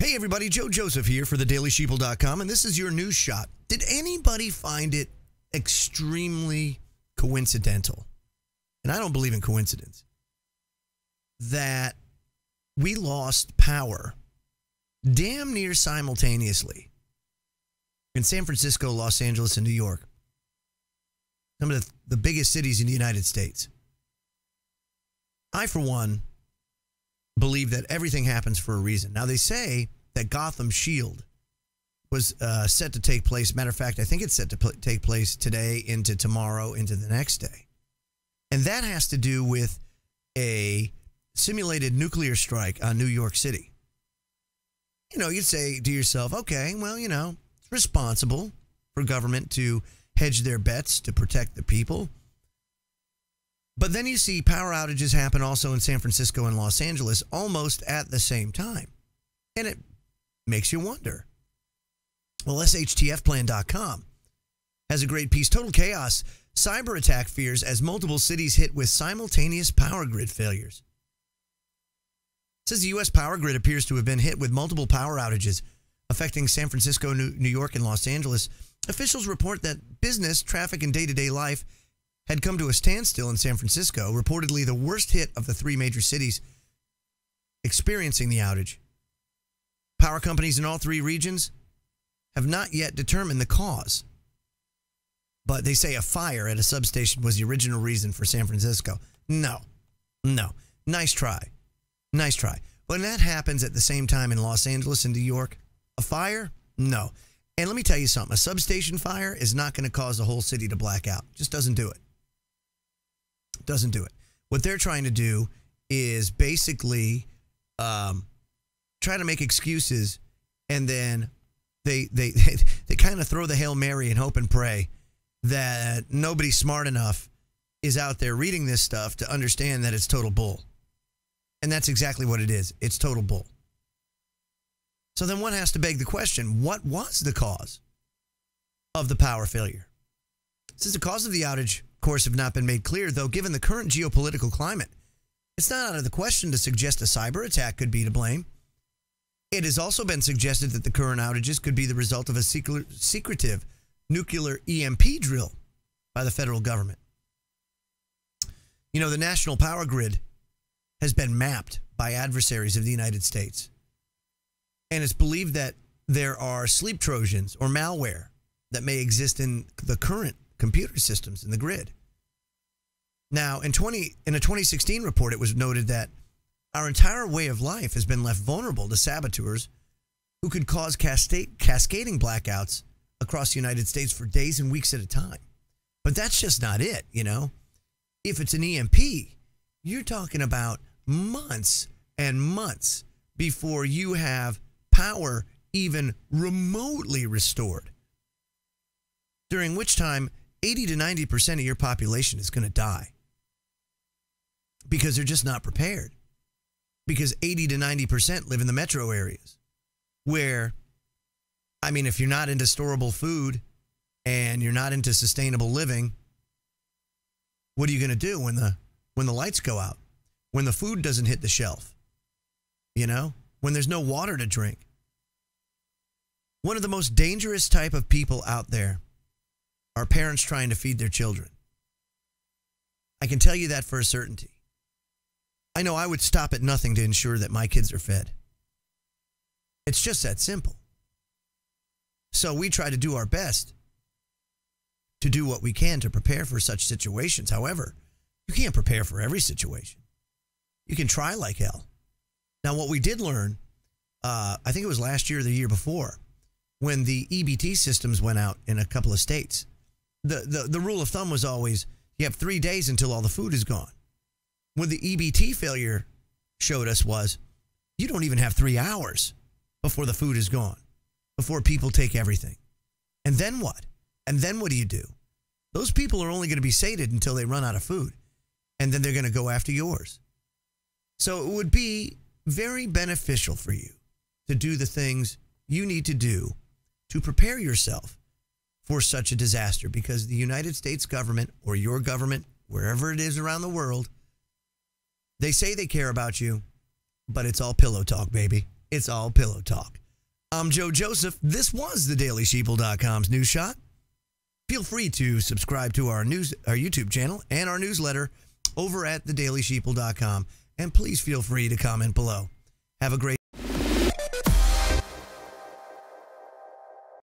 Hey everybody, Joe Joseph here for thedailySheeple.com, and this is your news shot. Did anybody find it extremely coincidental, and I don't believe in coincidence, that we lost power damn near simultaneously in San Francisco, Los Angeles, and New York, some of the biggest cities in the United States? I, for one, believe that everything happens for a reason. Now, they say that Gotham's Shield was set to take place. Matter of fact, I think it's set to take place today into tomorrow into the next day. And that has to do with a simulated nuclear strike on New York City. You know, you'd say to yourself, okay, well, you know, it's responsible for government to hedge their bets to protect the people. But then you see power outages happen also in San Francisco and Los Angeles almost at the same time. And it makes you wonder. Well, SHTFplan.com has a great piece. Total chaos. Cyber attack fears as multiple cities hit with simultaneous power grid failures. It says the U.S. power grid appears to have been hit with multiple power outages affecting San Francisco, New York, and Los Angeles. Officials report that business, traffic, and day-to-day life had come to a standstill in San Francisco, reportedly the worst hit of the three major cities experiencing the outage. Power companies in all three regions have not yet determined the cause, but they say a fire at a substation was the original reason for San Francisco. No. Nice try. When that happens at the same time in Los Angeles and New York, a fire? No. And let me tell you something. A substation fire is not going to cause the whole city to black out. Just doesn't do it. Doesn't do it. What they're trying to do is basically try to make excuses, and then they kind of throw the Hail Mary and hope and pray that nobody smart enough is out there reading this stuff to understand that it's total bull. And that's exactly what it is. It's total bull. So then one has to beg the question, what was the cause of the power failure? Since the cause of the outage, of course, have not been made clear, though given the current geopolitical climate, it's not out of the question to suggest a cyber attack could be to blame. It has also been suggested that the current outages could be the result of a secretive nuclear EMP drill by the federal government. You know, the national power grid has been mapped by adversaries of the United States. And it's believed that there are sleep trojans or malware that may exist in the current computer systems in the grid. Now, in a 2016 report, it was noted that our entire way of life has been left vulnerable to saboteurs who could cause cascading blackouts across the United States for days and weeks at a time. But that's just not it, you know. If it's an EMP, you're talking about months and months before you have power even remotely restored, during which time 80 to 90% of your population is going to die because they're just not prepared. Because 80 to 90% live in the metro areas where, I mean, if you're not into storable food and you're not into sustainable living, what are you going to do when the lights go out? When the food doesn't hit the shelf? You know? When there's no water to drink? One of the most dangerous type of people out there are parents trying to feed their children. I can tell you that for a certainty. I know I would stop at nothing to ensure that my kids are fed. It's just that simple. So we try to do our best to do what we can to prepare for such situations. However, you can't prepare for every situation. You can try like hell. Now, what we did learn, I think it was last year or the year before, when the EBT systems went out in a couple of states, the rule of thumb was always, you have 3 days until all the food is gone. What the EBT failure showed us was, you don't even have 3 hours before the food is gone, before people take everything. And then what? And then what do you do? Those people are only going to be sated until they run out of food, and then they're going to go after yours. So it would be very beneficial for you to do the things you need to do to prepare yourself for such a disaster, because the United States government, or your government, wherever it is around the world, they say they care about you, but it's all pillow talk, baby. it's all pillow talk. I'm Joe Joseph. This was thedailysheeple.com's News Shot. Feel free to subscribe to our YouTube channel and our newsletter over at thedailysheeple.com. And please feel free to comment below. Have a great